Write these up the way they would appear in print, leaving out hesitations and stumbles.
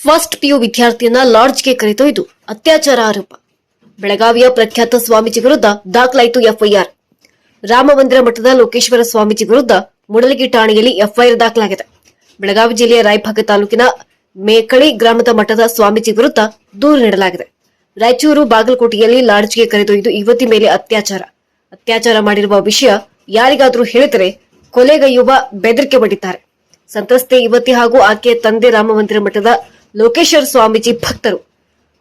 First PU ವಿದ್ಯಾರ್ಥಿಯನ್ನ ಲಾಡ್ಜ್ಗೆ ಕರೆದೊಯ್ದು ಅತ್ಯಾಚಾರ ಆರೋಪ. ಬೆಳಗಾವಿಯ ಪ್ರಖ್ಯಾತ ಸ್ವಾಮೀಜಿ ವಿರುದ್ಧ ದಾಖಲಾಯಿತು ಎಫ್ಐಆರ್. ರಾಮಮಂದಿರ ಮಠದ ಲೋಕೇಶ್ವರ ಸ್ವಾಮೀಜಿ ವಿರುದ್ಧ ಮೂಡಲಗಿ ಠಾಣೆಯಲ್ಲಿ ಎಫ್ಐಆರ್ ದಾಖಲಾಗಿದೆ. ಬೆಳಗಾವಿ ಜಿಲ್ಲೆಯ ರಾಯಭಾಗ ತಾಲೂಕಿನ ಮೇಕಳಿ ಗ್ರಾಮದ ಮಠದ ಸ್ವಾಮೀಜಿ ವಿರುದ್ಧ ದೂರು ನೀಡಲಾಗಿದೆ. ರಾಯಚೂರು ಬಾಗಲಕೋಟೆಯಲ್ಲಿ ಲಾಡ್ಜ್ಗೆ ಕರೆದೊಯ್ದು ಯುವತಿ ಮೇಲೆ ಅತ್ಯಾಚಾರ ಮಾಡಿರುವ ವಿಷಯ ಯಾರಿಗಾದರೂ ಹೇಳಿದರೆ ಕೊಲೆಗೈಯುವ ಬೆದರಿಕೆ ಒಡ್ಡಿದ್ದಾರೆ. ಸಂತ್ರಸ್ತೆ ಯುವತಿ ಹಾಗೂ ಆಕೆಯ ತಂದೆ ರಾಮಮಂದಿರ ಮಠದ ಲೋಕೇಶ್ವರ ಸ್ವಾಮೀಜಿ ಭಕ್ತರು.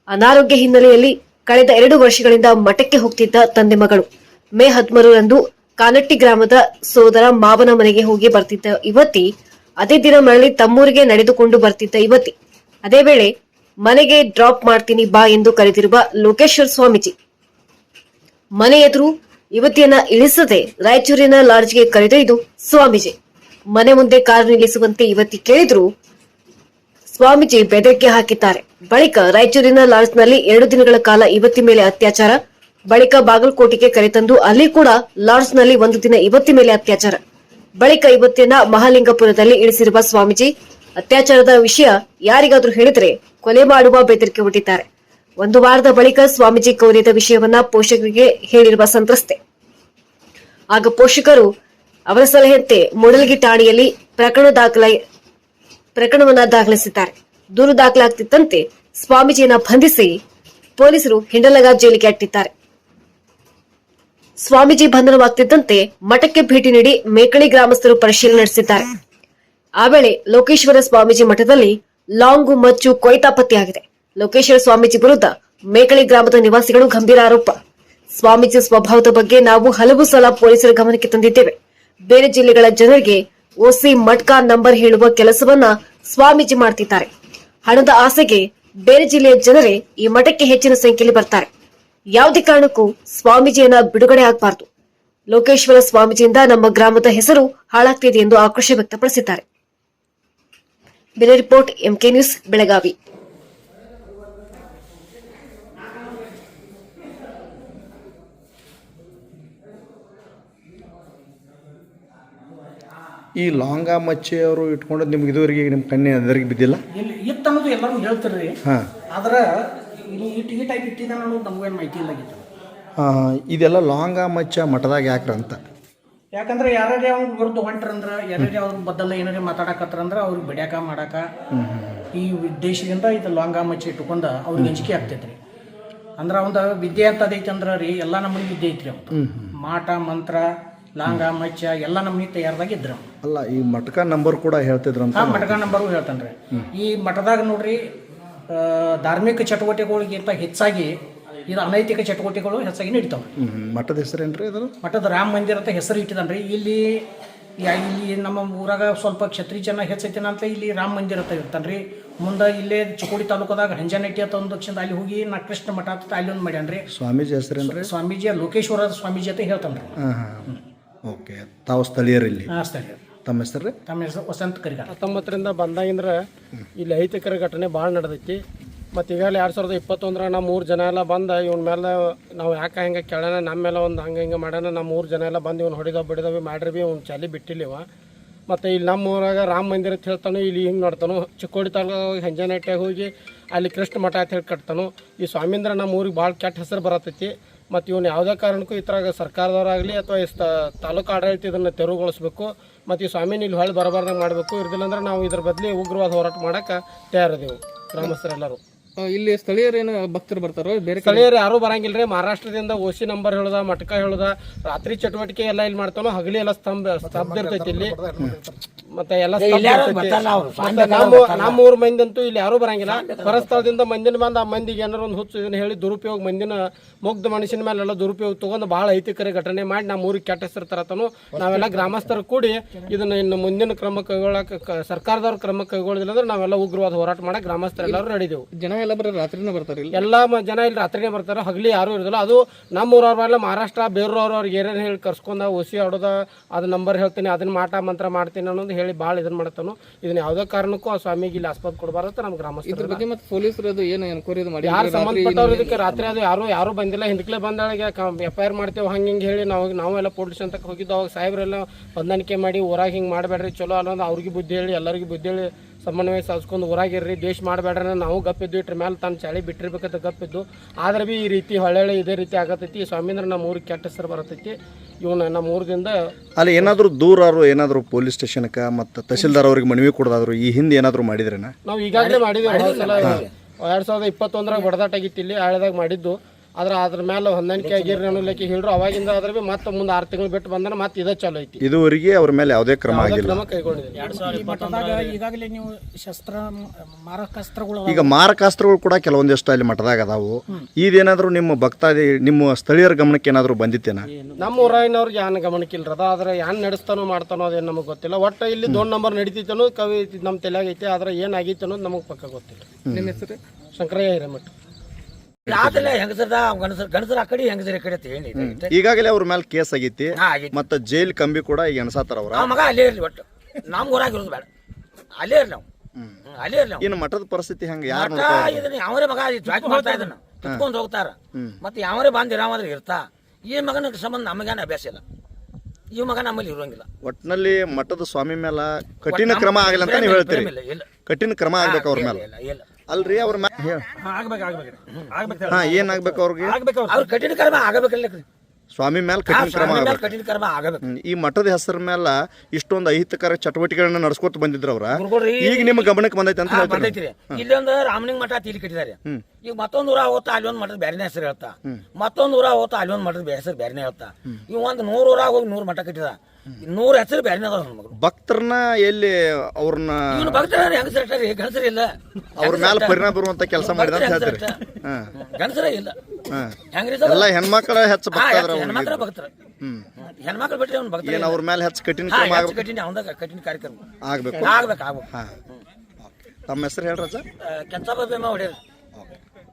ಅನಾರೋಗ್ಯ ಹಿನ್ನೆಲೆಯಲ್ಲಿ ಕಳೆದ 2 ವರ್ಷಗಳಿಂದ ಮಠಕ್ಕೆ ಹೋಗ್ತಿದ್ದ ತಂದೆ ಮಗಳು ಮೇ 13ರಂದು ಕಾನಟ್ಟಿ ಗ್ರಾಮದ ಸೋದರ ಮಾವನ ಮನೆಗೆ ಹೋಗಿ ಬರ್ತಿದ್ದ ಯುವತಿ ಅದೇ ದಿನ ಮರಳಿ ತಮ್ಮೂರಿಗೆ ನಡೆದುಕೊಂಡು ಬರ್ತಿದ್ದ ಯುವತಿ ಅದೇ ವೇಳೆ ಮನೆಗೆ ಡ್ರಾಪ್ ಮಾಡ್ತೀನಿ ಬಾ ಎಂದು ಕರೆದಿರುವ ಲೋಕೇಶ್ವರ ಸ್ವಾಮೀಜಿ ಮನೆ ಎದುರು ಯುವತಿಯನ್ನ ಇಳಿಸದೆ ರಾಯಚೂರಿನ ಲಾಡ್ಜ್ಗೆ ಕರೆದೊಯ್ದು ಸ್ವಾಮೀಜಿ ಮನೆ ಮುಂದೆ ಕಾರು ನಿಲ್ಲಿಸುವಂತೆ ಯುವತಿ ಕೇಳಿದ್ರು ಸ್ವಾಮೀಜಿ ಬೆದರಿಕೆ ಹಾಕಿದ್ದಾರೆ. ಬಳಿಕ ರಾಯಚೂರಿನ ಲಾಡ್ಜ್ನಲ್ಲಿ 2 ದಿನಗಳ ಕಾಲ ಯುವತಿ ಮೇಲೆ ಅತ್ಯಾಚಾರ, ಬಳಿಕ ಬಾಗಲಕೋಟೆಗೆ ಕರೆತಂದು ಅಲ್ಲಿ ಕೂಡ ಲಾಡ್ಜ್ನಲ್ಲಿ 1 ದಿನ ಯುವತಿ ಮೇಲೆ ಅತ್ಯಾಚಾರ, ಬಳಿಕ ಯುವತಿಯನ್ನ ಮಹಾಲಿಂಗಪುರದಲ್ಲಿ ಇಳಿಸಿರುವ ಸ್ವಾಮೀಜಿ ಅತ್ಯಾಚಾರದ ವಿಷಯ ಯಾರಿಗಾದ್ರೂ ಹೇಳಿದರೆ ಕೊಲೆ ಮಾಡುವ ಬೆದರಿಕೆ ಒಡ್ಡಿದ್ದಾರೆ. 1 ವಾರದ ಬಳಿಕ ಸ್ವಾಮೀಜಿ ಕೋರಿದ ವಿಷಯವನ್ನ ಪೋಷಕರಿಗೆ ಹೇಳಿರುವ ಸಂತ್ರಸ್ತೆ. ಆಗ ಪೋಷಕರು ಅವರ ಸಲಹೆಯಂತೆ ಮೂಡಲಗಿ ಠಾಣೆಯಲ್ಲಿ ಪ್ರಕರಣವನ್ನ ದಾಖಲಿಸಿದ್ದಾರೆ. ದೂರು ದಾಖಲಾಗುತ್ತಿದ್ದಂತೆ ಸ್ವಾಮೀಜಿಯನ್ನ ಬಂಧಿಸಿ ಪೊಲೀಸರು ಹಿಂಡಲಗ ಜೈಲಿಗೆ ಅಟ್ಟಿದ್ದಾರೆ. ಸ್ವಾಮೀಜಿ ಬಂಧನವಾಗುತ್ತಿದ್ದಂತೆ ಮಠಕ್ಕೆ ಭೇಟಿ ನೀಡಿ ಮೇಕಳಿ ಗ್ರಾಮಸ್ಥರು ಪರಿಶೀಲನೆ ನಡೆಸಿದ್ದಾರೆ. ಆ ವೇಳೆ ಲೋಕೇಶ್ವರ ಸ್ವಾಮೀಜಿ ಮಠದಲ್ಲಿ ಲಾಂಗು ಮಚ್ಚು ಕೊಯ್ತಾ ಪತ್ತೆಯಾಗಿದೆ. ಲೋಕೇಶ್ವರ ಸ್ವಾಮೀಜಿ ವಿರುದ್ಧ ಮೇಕಳಿ ಗ್ರಾಮದ ನಿವಾಸಿಗಳು ಗಂಭೀರ ಆರೋಪ. ಸ್ವಾಮೀಜಿ ಸ್ವಭಾವದ ಬಗ್ಗೆ ನಾವು ಹಲವು ಸಲ ಪೊಲೀಸರ ಗಮನಕ್ಕೆ ತಂದಿದ್ದೇವೆ. ಬೇರೆ ಜಿಲ್ಲೆಗಳ ಜನರಿಗೆ ಓಸಿ ಮಟ್ಕಾ ನಂಬರ್ ಹೇಳುವ ಕೆಲಸವನ್ನ ಸ್ವಾಮೀಜಿ ಮಾಡ್ತಿದ್ದಾರೆ. ಹಣದ ಆಸೆಗೆ ಬೇರೆ ಜಿಲ್ಲೆಯ ಜನರೇ ಈ ಮಠಕ್ಕೆ ಹೆಚ್ಚಿನ ಸಂಖ್ಯೆಯಲ್ಲಿ ಬರ್ತಾರೆ. ಯಾವುದೇ ಕಾರಣಕ್ಕೂ ಸ್ವಾಮೀಜಿಯನ್ನ ಬಿಡುಗಡೆ ಆಗಬಾರದು. ಲೋಕೇಶ್ವರ ಸ್ವಾಮೀಜಿಯಿಂದ ನಮ್ಮ ಗ್ರಾಮದ ಹೆಸರು ಹಾಳಾಗ್ತಿದೆ ಎಂದು ಆಕ್ರೋಶ ವ್ಯಕ್ತಪಡಿಸಿದ್ದಾರೆ. Bureau report MK news Belagavi. ಈ ಲಾಂಗ ಮಚ್ಚಿ ಅವರು ಇಟ್ಕೊಂಡು ನಿಮ್ಗೆ ಇದುವರೆಗೆ ನಿಮ್ಮ ಕಣ್ಣೆ ಅದರಿಗೆ ಬಿದ್ದಿಲ್ಲ? ಇಲ್ಲಿ ಇತ್ತು ಅನ್ನೋದು ಎಲ್ಲರೂ ಹೇಳ್ತಿರ್ರಿ. ಹಾಂ, ಆದ್ರೆ ಇಲ್ಲಿ ಈ ಟೈಪ್ ಇಟ್ಟಿದ್ದ ಅನ್ನೋದು ನಮಗೇನು ಮಾಹಿತಿ ಇಲ್ಲಾಗಿತ್ತು. ಇದೆಲ್ಲ ಲಾಂಗ ಮಚ್ಚ ಮಠದಾಗ ಯಾಕ್ರಂತ? ಯಾಕಂದ್ರೆ ಯಾರ್ಯಾರೇ ಅವ್ರಿಗೆ ವಿರುದ್ಧ ಹೊಂಟ್ರಂದ್ರೆ ಯಾರ್ಯಾರೇ ಅವ್ರ ಬದ್ದಲ್ಲ ಏನಾರೇ ಮಾತಾಡಕತ್ತಾರಂದ್ರೆ ಅವ್ರಿಗೆ ಬಡ್ಯಾಕ ಮಾಡಾಕ ಈ ಉದ್ದೇಶದಿಂದ ಇದು ಲಾಂಗ ಮಚ್ಚಿ ಇಟ್ಕೊಂಡು ಅವ್ರಿಗೆ ಅಂಜಿಕೆ ಆಗ್ತೈತ್ರಿ. ಅಂದ್ರೆ ಒಂದು ವಿದ್ಯೆ ಅಂತ ಅದೈತಿ ಅಂದ್ರೆ ರೀ ಎಲ್ಲ ನಮ್ಮನೆ ವಿದ್ಯೆ ಐತ್ರಿ. ಅವ್ರು ಮಾಟ ಮಂತ್ರ ಲಾಂಗ ಮಚ್ಚ ಎಲ್ಲ ನಮ್ಮನೆ ತಯಾರದಾಗ ಇದ್ರು. ಅಲ್ಲ, ಈ ಮಠಕ ನಂಬರ್ ಕೂಡ ಹೇಳ್ತಿದ್ರಂತ? ಮಠಕ ನಂಬರು ಹೇಳ್ತಾನ್ರಿ. ಈ ಮಠದಾಗ ನೋಡ್ರಿ ಧಾರ್ಮಿಕ ಚಟುವಟಿಕೆಗಳಿಗಿಂತ ಹೆಚ್ಚಾಗಿ ಇದು ಅನೈತಿಕ ಚಟುವಟಿಕೆಗಳು ಹೆಚ್ಚಾಗಿ ನಡೀತಾವೆ. ಮಠದ ಹೆಸರೇನ್ರಿ ಅದು? ಮಠದ ರಾಮ ಮಂದಿರ ಅಂತ ಹೆಸರು ಇಟ್ಟಿದ್ದಾನ್ರಿ. ಇಲ್ಲಿ ನಮ್ಮ ಊರಾಗ ಸ್ವಲ್ಪ ಕ್ಷತ್ರಿಯ ಜನ ಹೆಚ್ಚೈತಿನ ಅಂತ ಇಲ್ಲಿ ರಾಮ ಮಂದಿರ ಅಂತ ಇರ್ತಾನ್ರಿ. ಮುಂದೆ ಇಲ್ಲೇ ಚಿಕ್ಕೋಡಿ ತಾಲೂಕದಾಗ ಹಂಜನಟ್ಟಿ ಅಂತ ಒಂದು ದಕ್ಷಿಣ ಅಲ್ಲಿ ಹೋಗಿ ನಾ ಕೃಷ್ಣ ಮಠ ಅಂತ ಅಲ್ಲಿ ಒಂದು ಮಾಡ್ಯಾನ್ರಿ. ಸ್ವಾಮೀಜಿ ಹೆಸರೇನ್ರಿ? ಸ್ವಾಮೀಜಿ ಲೋಕೇಶ್ವರ ಸ್ವಾಮೀಜಿ ಅಂತ ಹೇಳ್ತಾನ್ರಿ. ಓಕೆ, ತಾವು ಸ್ಥಳೀಯರಲ್ಲಿ? ಸ್ಥಳೀಯರು. ತಮ್ಮ ಹೆಸರು? ತಮ್ಮ ಹೆಸರು ವಸಂತ ಕರಿಗಾರ. 19ರಿಂದ ಬಂದಾಗಿಂದ್ರ ಇಲ್ಲಿ ಅಹಿತಕರ ಘಟನೆ ಭಾಳ ನಡೆದೈತಿ. ಮತ್ತು ಈಗಾಗಲೇ 2021 ನಮ್ಮ 3 ಜನ ಎಲ್ಲ ಬಂದು ಇವನ ಮೇಲೆ ನಾವು ಯಾಕೆ ಹಂಗೆ ಕೇಳೋಣ, ನಮ್ಮ ಮೇಲೆ ಒಂದು ಹಂಗೆ ಮಾಡೋಣ, ನಮ್ಮ 3 ಜನ ಎಲ್ಲ ಬಂದು ಇವ್ನು ಹೊಡಿದವಿ ಮಾಡ್ರಿ ಭೀ ಇವ್ನು ಚಾಲಿ ಬಿಟ್ಟಿಲ್ಲಿವ. ಮತ್ತು ಇಲ್ಲಿ ನಮ್ಮ ಊರಾಗ ರಾಮ ಮಂದಿರ ಅಂತ ಹೇಳ್ತಾನು, ಇಲ್ಲಿ ಹಿಂಗೆ ನೋಡ್ತಾನು. ಚಿಕ್ಕೋಡಿ ತಾಲೂಕು ಹಂಜನಟ್ಯಾಗ ಹೋಗಿ ಅಲ್ಲಿ ಕೃಷ್ಣ ಮಠ ಅಂತ ಹೇಳಿ ಕಟ್ತಾನು. ಈ ಸ್ವಾಮೀಂದ್ರ ನಮ್ಮ ಊರಿಗೆ ಭಾಳ ಕೆಟ್ಟ ಹೆಸರು ಬರತೈತಿ. ಮತ್ತು ಇವನು ಯಾವುದೇ ಕಾರಣಕ್ಕೂ ಈ ಥರ ಸರ್ಕಾರದವರಾಗಲಿ ಅಥವಾ ತಾಲೂಕು ಆಡಳಿತ ಇದನ್ನು ತೆರವುಗೊಳಿಸ್ಬೇಕು. ಮತ್ತು ಈ ಸ್ವಾಮಿನ ಇಲ್ಲಿ ಹೊಳೆ ಬರಬಾರ್ದಂಗೆ ಮಾಡಬೇಕು. ಇರ್ದಿಲ್ಲ ಅಂದ್ರೆ ನಾವು ಇದ್ರ ಬದಲಿ ಉಗ್ರವಾದ ಹೋರಾಟ ಮಾಡೋಕ್ಕೆ ತಯಾರಿದೆವು ಗ್ರಾಮಸ್ಥರೆಲ್ಲರೂ. ಇಲ್ಲಿ ಸ್ಥಳೀಯರೇನು ಭಕ್ತರು ಬರ್ತಾರೋ? ಬೇರೆ ಸ್ಥಳೀಯರು ಯಾರೂ ಬರಂಗಿಲ್ಲ ರೀ. ಮಹಾರಾಷ್ಟ್ರದಿಂದ ಓಸಿ ನಂಬರ್ ಹೇಳುದ, ಮಠಕ ಹೇಳುದ, ರಾತ್ರಿ ಚಟುವಟಿಕೆ ಎಲ್ಲ ಇಲ್ಲಿ ಮಾಡ್ತಾನೋ. ಹಗಲಿ ಎಲ್ಲ ಸ್ತಬ್ಧ ಇರ್ತೈತಿ ಇಲ್ಲಿ. ಮತ್ತೆ ಎಲ್ಲ ನಮ್ಮ ಊರ್ ಮಂದಿ ಅಂತೂ ಇಲ್ಲಿ ಯಾರೂ ಬರಂಗಿಲ್ಲ. ಹೊರಸ್ಥಳದಿಂದ ಮಂದಿನ ಬಂದು ಆ ಮಂದಿಗೆ ಏನಾರು ಒಂದು ಹುಚ್ಚು ಇದನ್ನ ಹೇಳಿ ದುರುಪಯೋಗ, ಮಂದಿನ ಮುಗ್ಧ ಮನುಷ್ಯನ ಮೇಲೆಲ್ಲ ದುರುಪಯೋಗ ತಗೊಂಡು ಭಾಳ ಐತಿಕರ ಘಟನೆ ಮಾಡಿ ನಮ್ಮ ಊರಿಗೆ ಕೆಟ್ಟ ಹೆಸರು ತರತನು. ನಾವೆಲ್ಲ ಗ್ರಾಮಸ್ಥರು ಕೂಡಿ ಇದನ್ನ ಇನ್ನು ಮುಂದಿನ ಕ್ರಮ ಕೈಗೊಳ್ಳಕ್ಕೆ ಸರ್ಕಾರದವ್ರ ಕ್ರಮ ಕೈಗೊಳ್ಳೋದಿಲ್ಲ ಅಂದ್ರೆ ನಾವೆಲ್ಲ ಉಗ್ರವಾದ ಹೋರಾಟ ಮಾಡಕ್ಕೆ ಗ್ರಾಮಸ್ಥರೆಲ್ಲರೂ ರೆಡಿದೆವು. ಜನ ಎಲ್ಲ ಬರೀ ರಾತ್ರಿನೇ ಬರ್ತಾರೆ? ಎಲ್ಲ ಜನ ಇಲ್ಲಿ ರಾತ್ರಿನೇ ಬರ್ತಾರೆ, ಹಗಲಿ ಯಾರೂ ಇರೋದಿಲ್ಲ. ಅದು ನಮ್ಮ ಊರವ್ರೆಲ್ಲ ಮಹಾರಾಷ್ಟ್ರ ಬೇರೂರವ್ರು ಅವ್ರಿಗೆ ಏನೇನು ಹೇಳಿ ಕರ್ಸ್ಕೊಂಡ ಓಸಿ ಆಡೋದ, ಅದು ನಂಬರ್ ಹೇಳ್ತೀನಿ, ಅದನ್ನ ಮಾಟ ಮಂತ್ರ ಮಾಡ್ತೀನಿ ಅನ್ನೋದು ಹೇಳಿ ಭಾಳ ಇದನ್ನ ಮಾಡ್ತಾನು. ಇದನ್ನ ಯಾವುದೇ ಕಾರಣಕ್ಕೂ ಆ ಸ್ವಾಮಿಗೆ ಇಲ್ಲಿ ಆಸ್ಪದ ಕೊಡಬಾರದು ನಮ್ಮ ಗ್ರಾಮಸ್ಥರ ಬಗ್ಗೆ. ಮತ್ತು ಪೊಲೀಸರು ಅದು ಏನು ಎನ್ಕ್ವೈರಿ ಮಾಡಿ ಯಾರು ಸಂಬಂಧಪಟ್ಟವ್ರು ಇದಕ್ಕೆ ರಾತ್ರಿ ಅದು ಯಾರು ಬಂದಿಲ್ಲ. ಹಿಂದಕ್ಲೆ ಬಂದಾಳಿಗೆ FIR ಮಾಡ್ತೇವೆ ಹಂಗೆ ಹೇಳಿ ನಾವೆಲ್ಲ ಪೊಲೀಸ್ ಅಂತ ಹೋಗಿದ್ದು. ಅವಾಗ ಸಾಹೇಬ್ರೆಲ್ಲ ಹೊಂದಾಣಿಕೆ ಮಾಡಿ ಊರಾಗ ಹಿಂಗೆ ಮಾಡಬೇಡ್ರಿ ಚಲೋ ಅನ್ನೋದು ಅವ್ರಿಗೆ ಬುದ್ಧಿ ಹೇಳಿ ಎಲ್ಲರಿಗೂ ಬುದ್ಧಿ ಹೇಳಿ ಸಮನ್ವಯ ಸಾಧಿಸ್ಕೊಂಡು ಊರಾಗಿರ್ರಿ, ದೇಶ ಮಾಡಬೇಡ್ರಿ, ನಾವು ಗಪ್ಪಿದ್ದು ಇಟ್ರ ಮೇಲೆ ತಾನು ಚಳಿ ಬಿಟ್ಟಿರ್ಬೇಕಂತ ಗಪ್ಪಿದ್ದು. ಆದ್ರೆ ಬಿ ಈ ರೀತಿ ಹೊಳ್ಳೆ ಇದೇ ರೀತಿ ಆಗತೈತಿ. ಈ ಸ್ವಾಮೀಂದ್ರ ನಮ್ಮ ಊರಿಗೆ ಕೆಟ್ಟ ಹೆಸರು ಬರತೈತಿ. ಇವನು ನಮ್ಮ ಊರದಿಂದ ಅಲ್ಲಿ ಏನಾದರೂ ದೂರರು ಏನಾದರೂ ಪೊಲೀಸ್ ಸ್ಟೇಷನ್ಗೆ ಮತ್ತು ತಹಸೀಲ್ದಾರ್ ಅವ್ರಿಗೆ ಮನವಿ ಕೊಡೋದಾದ್ರು ಈ ಹಿಂದೆ ಏನಾದರೂ ಮಾಡಿದ್ರೇನ? ನಾವು ಈಗಾಗಲೇ ಮಾಡಿದ್ದೇವೆ. 2021 ಬಡದಾಟ ಆಗಿತ್ತು ಇಲ್ಲಿ ಹಳೆದಾಗ ಮಾಡಿದ್ದು. ಆದ್ರೆ ಅದ್ರ ಮೇಲೆ ಹೊಂದಾಣಿಕೆ ಆಗಿರ್ರಿ ಅನ್ನೋಲಿಕ್ಕೆ ಹೇಳಿದ್ರು. ಅವಾಗಿಂದ ಅದ್ರ ಬಿ ಮತ್ತೆ ಮುಂದೆ 6 ತಿಂಗಳು ಬಿಟ್ಟು ಬಂದ್ರೆ ಮತ್ತೆ ಇದೇ ಚಾಲು ಐತಿ. ಇದುವರೆಗೆ ಅವ್ರ ಮೇಲೆ ಯಾವುದೇ ಕ್ರಮ ಆಗಿಲ್ಲ. ಕ್ರಮ ಕೈಗೊಂಡಿದ್ದೀವಿ. ಈ ಮಠದಾಗ ಈಗಾಗಲೇ ನೀವು ಶಸ್ತ್ರ ಮಾರಕಾಸ್ತ್ರಗಳು ಈಗ ಮಾರಕಾಸ್ತ್ರಗಳು ಕೂಡ ಕೆಲವೊಂದಿಷ್ಟು ಅಲ್ಲಿ ಮಠದಾಗ ಅದಾವು. ಇದೇನಾದರೂ ನಿಮ್ಮ ಭಕ್ತಾದಿ ನಿಮ್ಮ ಸ್ಥಳೀಯರ ಗಮನಕ್ಕೆ ಏನಾದರೂ ಬಂದಿತ್ತೇನ? ನಮ್ಮ ಊರಾಗಿನವ್ರಿಗೆ ಯಾನ್ ಗಮನಕ್ಕೆ ಇಲ್ರದ. ಆದ್ರೆ ಯಾನ್ ನಡೆಸ್ತಾನೋ ಮಾಡ್ತಾನೋ ಅದೇನು ನಮಗೆ ಗೊತ್ತಿಲ್ಲ. ಒಟ್ಟು ಇಲ್ಲಿ ದೊಡ್ಡ ನಂಬರ್ ನಡೀತಿತ್ತನೋ ಕವಿ ನಮ್ಮ ತಲೆಯಾಗ ಐತೆ. ಆದ್ರೆ ಏನಾಗಿತ್ತು ಅನ್ನೋದು ನಮಗೆ ಪಕ್ಕ ಗೊತ್ತಿಲ್ಲ. ನಿಮ್ಮ ಹೆಸರು? ಶಂಕರಯ್ಯ ಹಿರೇಮಠ. ಯಾಕಲ್ಲ ಹೆಂಗಸರದ ಗಣಸರ ಆ ಕಡೆ ಹೆಂಗಸರ ಕಡೆ ಅಂತ ಏನಿದೆ. ಈಗಾಗಲೇ ಅವ್ರ ಮೇಲೆ ಕೇಸ್ ಆಗೈತಿ ಮತ್ತೆ ಜೈಲ್ ಕಂಬಿ ಕೂಡ ಈಗ ಎಣಸಾತಾರ ಅವ್ರ. ಆ ಮಗ ಅಲ್ಲೇ ಇರ್ಲಿ, ಒಟ್ಟು ನಮ್ ಊರಾಗಿರೋದು ಬೇಡ, ಅಲ್ಲೇ ಇರ್ಲಿ ನಾವು, ಅಲ್ಲೇ ಇರ್ಲಿ ನಾವು. ಇನ್ನು ಮಠದ ಪರಿಸ್ಥಿತಿ ಹೆಂಗ? ಯಾರು ಇದನ್ನ ಯಾವರೇ ಮಗ ಜಾಕ್ ಮಾಡ್ತಾ ಇದನ್ನ ಕಿತ್ಕೊಂಡು ಹೋಗ್ತಾರ. ಮತ್ತೆ ಯಾವರೇ ಬಂದ್ ಇರಾಮಾದ್ರೆ ಇರ್ತಾ. ಈ ಮಗನ ಸಂಬಂಧ ನಮಗೇನು ಅಭ್ಯಾಸ ಇಲ್ಲ. ಈ ಮಗ ನಮ್ಮಲ್ಲಿ ಇರೋಂಗಿಲ್ಲ. ಒಟ್ಟಿನಲ್ಲಿ ಮಠದ ಸ್ವಾಮಿ ಮೇಲೆ ಕಠಿಣ ಕ್ರಮ ಆಗಲ್ಲ ಅಂತ ನೀವು ಹೇಳ್ತೀರಿ? ಇಲ್ಲ, ಕಠಿಣ ಕ್ರಮ ಆಗ್ಬೇಕು ಅವ್ರ ಮೇಲೆ. ಇಲ್ಲ ಅಲ್ರಿ ಅವ್ರ ಏನಾಗ್ಬೇಕು ಅವ್ರಿಗೆ? ಅವ್ರ ಕಠಿಣ ಕ್ರಮ ಆಗಬೇಕಲ್ಲ. ಸ್ವಾಮಿ ಮೇಲೆ ಕಠಿಣ ಕ್ರಮ ಆಗ್ಬೇಕು. ಕಠಿಣ ಕ್ರಮ ಆಗಬೇಕು. ಈ ಮಠದ ಹೆಸರ ಮೇಲೆ ಇಷ್ಟೊಂದು ಅಹಿತಕರ ಚಟುವಟಿಕೆಗಳನ್ನ ನಡ್ಸ್ಕೊತ ಬಂದಿದ್ರ ಅವ್ರ. ಈಗ ನಿಮ್ಮ ಗಮನಕ್ಕೆ ಬಂದೈತೆ ಅಂತ ಹೇಳ್ತಾರೆ. ಬಂದೈತ್ರಿ. ಇಲ್ಲೊಂದು ರಾಮಲಿಂಗ ಮಠ ತೀಲಿ ಕಟ್ಟಿದ್ದಾರೆ. ಈಗ ಮತ್ತೊಂದು ಊರ ಹೋಗ್ತಾ ಅಲ್ಲಿ ಒಂದು ಮಠದ ಬೇರೆನೇ ಹೆಸರು ಹೇಳ್ತಾ, ಮತ್ತೊಂದು ಊರ ಹೋಗ್ತಾ ಅಲ್ಲಿ ಒಂದು ಮಠದ ಹೆಸರು ಬೇರೆನೇ ಹೇಳ್ತಾ. ಇವ್ ಒಂದು 100 ಊರಾಗ ಹೋಗಿ 100 ಮಠ ಕಟ್ಟಿದ. 100 ಹೆಸರು ಬೇರೆನೇ ಅದಾವ ಮಗಳು. ಭಕ್ತರನ್ನ ಎಲ್ಲಿ ಅವ್ರನ್ನ ಇವನು ಭಕ್ತರ ಹೆಂಗಸರಿ ಗಣಸರಿ ಇಲ್ಲ. ಅವ್ರ ಮೇಲೆ ಪರಿಣಾಮ ಬರುವಂತ ಕೆಲಸ ಮಾಡಿದ ಅಂತ ಹೇಳ್ತಾರೆ. ಗಣಸರೇ ಇಲ್ಲ. ಹೆಂಗ್ರಿ ಎಲ್ಲ ಹೆಣ್ಮಕ್ಳ ಹೆಚ್ಚು ಭಕ್ತಾದ್ರ ಹೆಣ್ಮಕ್ಳ ಭಕ್ತರ. ಹೆಣ್ಮಕ್ಳು ಬಿಟ್ಟರೆ ಅವ್ನು ಭಕ್ತ. ಏನ್ ಅವ್ರ ಮೇಲೆ ಹೆಚ್ಚು ಕಠಿಣ ಕ್ರಮ ಆಗ್ಬೇಕು. ಕಠಿಣ ಅವಂದಾಗ ಕಠಿಣ ಕಾರ್ಯಕ್ರಮ ಆಗ್ಬೇಕು. ಆಗ್ಬೇಕು. ತಮ್ಮ ಹೆಸರು ಹೇಳ್ರ? ಕೆಂಚಪ್ಪ ಭೀಮ ಹೊಡೆಯರು.